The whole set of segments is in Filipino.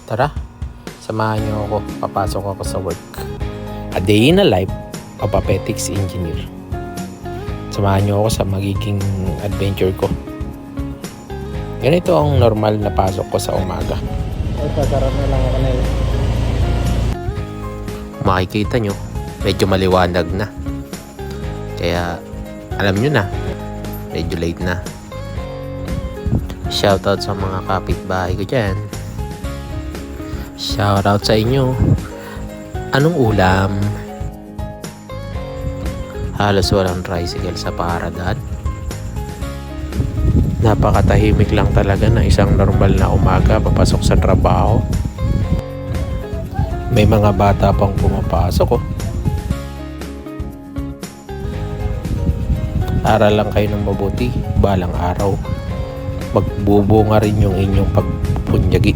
Tara, samahan niyo ako. Papasok ako sa work. A day in a life of a petics engineer. Samahan niyo ako sa magiging adventure ko. Ganito ang normal na pasok ko sa umaga. Sasarap na lang ako na yun. Makikita nyo, medyo maliwanag na. Kaya, alam nyo na, medyo late na. Shoutout sa mga kapitbahay ko dyan. Shoutout sa inyo. Anong ulam? Halos walang tricycle sa paradaan. Napakatahimik lang talaga na isang normal na umaga papasok sa trabaho. May mga bata pang pumapasok oh. Aral lang kayo ng mabuti, balang araw magbubunga rin yung inyong pagpunyagi.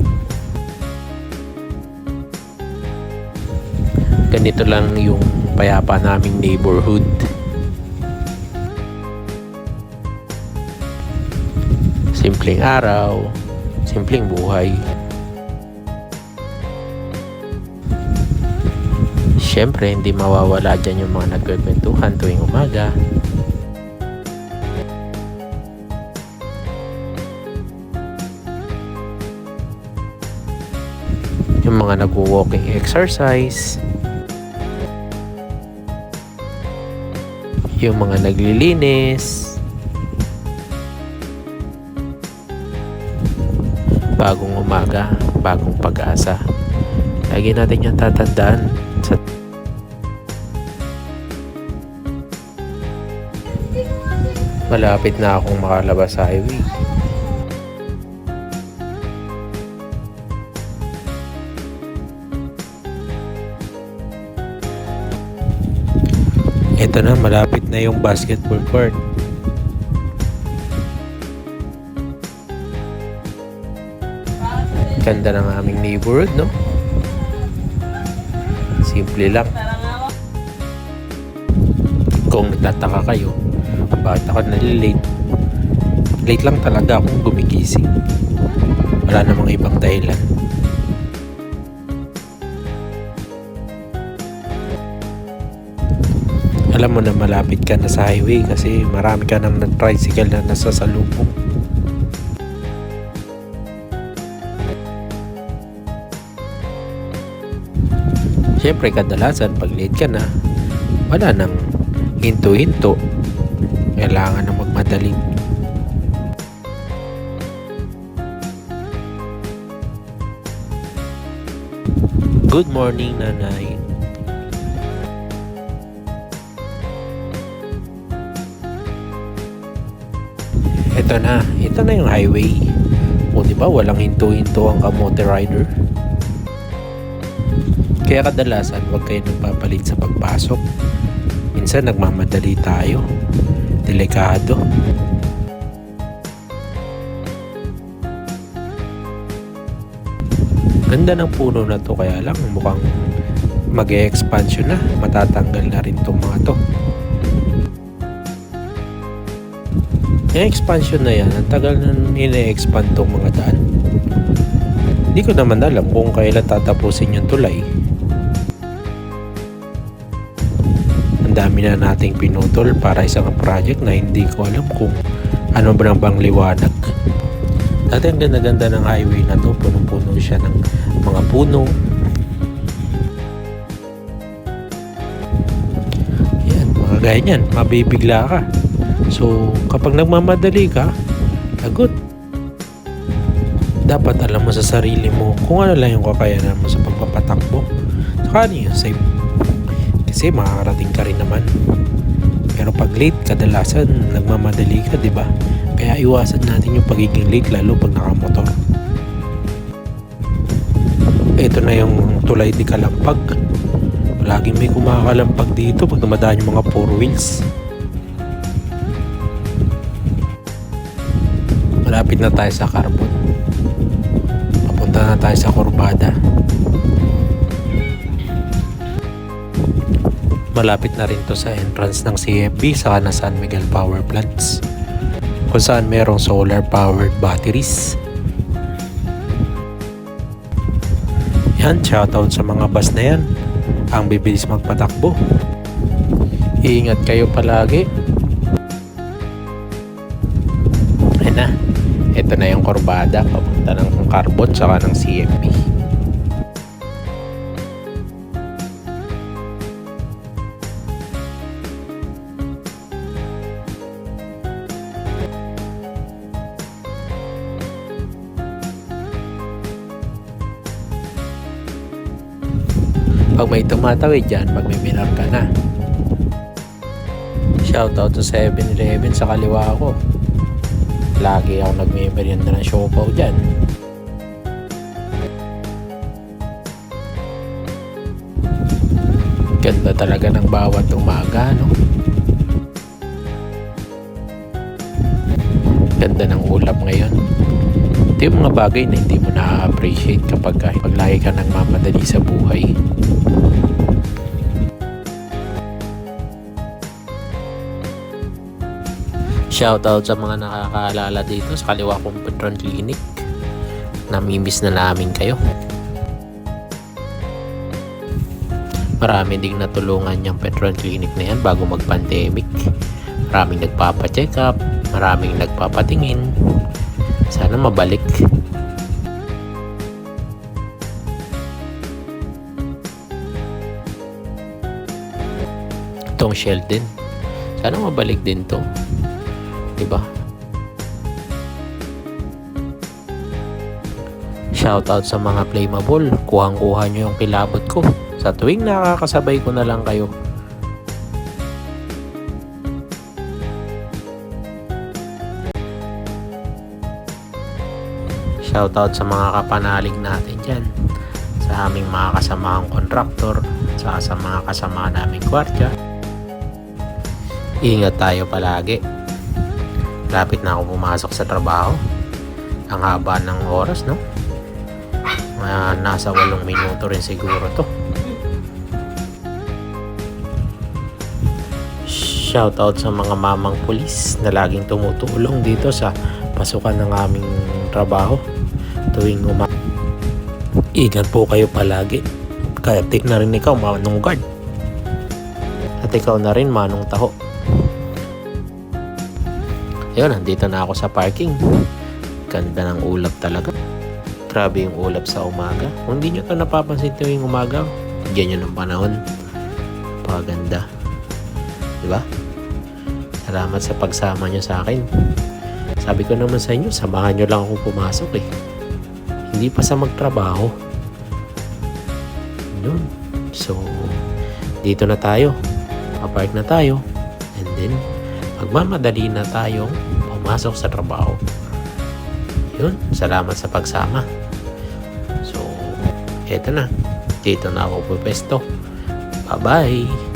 Ganito lang yung payapa naming neighborhood. Simpleng araw, simpleng buhay. Siyempre, hindi mawawala dyan yung mga nagkwentuhan tuwing umaga. Yung mga nagwo-walking exercise. Yung mga naglilinis. Bagong umaga, bagong pag-asa. Lagi natin yung tatandaan sa malapit na akong makalabas sa highway. Ito na, malapit na yung basketball court. Ganda ng aming neighborhood, no? Simple lang. Kung nagtataka kayo, bakit ako nalilate? Late lang talaga akong gumigising. Wala namang ibang dahilan. Alam mo na malapit ka na sa highway kasi marami ka nang tricycle na nasasalubong. Siyempre kadalasan pag late ka na, wala nang hinto-hinto. Kailangan na magmadali. Good morning, nanay. Ito na yung highway. O diba, walang hinto-hinto ang kamote rider. Kaya kadalasan, huwag kayo nagpapalit sa pagpasok. Minsan nagmamadali tayo. Delikado. Ganda ng puno na to, kaya lang mukhang mag-e-expansion na. Matatanggal na rin tong mga to. Yung expansion na yan, ang tagal na ine-expand tong mga daan. Hindi ko naman alam kung kailan tatapusin yung tulay. Ang dami na nating pinutol para isang project na hindi ko alam kung ano ba bang liwanag. Dati ang ganda-ganda ng highway na to, punong-puno siya ng mga puno. Yan, mga ganyan, mabibigla ka. So, kapag nagmamadali ka, lagot. Dapat alam mo sa sarili mo kung ano lang yung kakayanan mo sa pagpapatakbo. Saka ano yung safe. Kasi makakarating ka rin naman. Pero pag late, kadalasan nagmamadali ka, di ba? Kaya iwasan natin yung pagiging late, lalo pag nakamotor. Ito na yung tulay di kalampag. Laging may kumakalampag dito pag dumadaan yung mga 4 wheels. Malapit na tayo sa Carbon. Papunta na tayo sa Corbada. Malapit na rin to sa entrance ng CFB saka na San Miguel Power Plants, kung saan merong solar powered batteries. Yan, shoutout sa mga bus na yan. Ang bibilis magpatakbo. Iingat kayo palagi. Ayun na. Ito na yung kurbada papunta ng Carbon saka ng CMB. Pag may tumatawid dyan, magmiminar ka na. Shoutout sa 7-Eleven sa kaliwa ko. Lagi ako nagmimerienda ng siopaw dyan. Ganda talaga ng bawat umaga, no? Ganda ng ulap ngayon. Ito yung mga bagay na hindi mo na-appreciate kapag lagi ka nagmamadali sa buhay. Shoutout sa mga nakakaalala dito sa kaliwa kong Petron Clinic. Namimiss na namin kayo. Marami ding natulungan yung Petron Clinic na yan bago mag-pandemic. Maraming nagpapa-check up, maraming nagpapatingin. Sana mabalik. Itong Sheldon. Sana mabalik din to. Diba? Shoutout sa mga flammable. Kuhang-kuha nyo yung kilabot ko. Sa tuwing nakakasabay ko na lang kayo. Shoutout sa mga kapanalig natin dyan. Sa aming mga kasamahang kontraktor. Sa mga kasama naming kwartya. Ingat tayo palagi. Lapit na ako pumasok sa trabaho. Ang haba ng oras, no? Nasa 8 minuto rin siguro to. Shoutout sa mga mamang pulis na laging tumutulong dito sa pasukan ng aming trabaho tuwing umaga. Ingat po kayo palagi. Kaya na rin ikaw, manong guard. At ikaw na rin, manong taho. Ayun, nandito na ako sa parking. Ganda ng ulap talaga. Grabe yung ulap sa umaga. Kung hindi nyo ito napapansin tuwing umaga, bigyan nyo ng panahon. Paganda. Diba? Salamat sa pagsama nyo sa akin. Sabi ko naman sa inyo, samahan nyo lang ako pumasok eh. Hindi pa sa magtrabaho. Yun. So, dito na tayo. Papark na tayo. And then, magmamadali na tayong pumasok sa trabaho. Yun. Salamat sa pagsama. So, eto na. Dito na ako pupesto. Bye-bye.